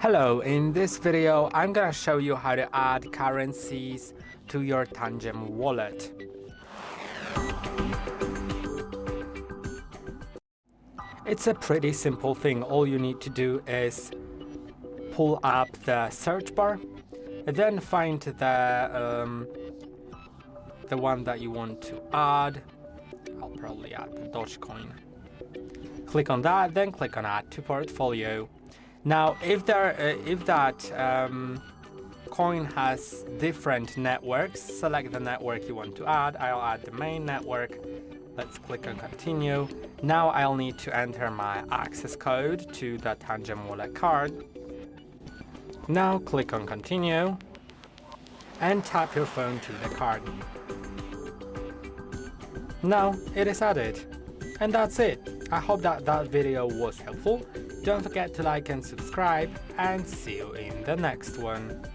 Hello, in this video I'm gonna show you how to add currencies to your TANGEM wallet. It's a pretty simple thing. All you need to do is pull up the search bar, and then find the one that you want to add. I'll probably add the Dogecoin. Click on that, then click on Add to Portfolio. Now, if that coin has different networks, select the network you want to add. I'll add the main network. Let's click on Continue. Now I'll need to enter my access code to the TANGEM Wallet card. Now click on Continue and tap your phone to the card. Now it is added. And that's it. I hope that video was helpful. Don't forget to like and subscribe, and see you in the next one.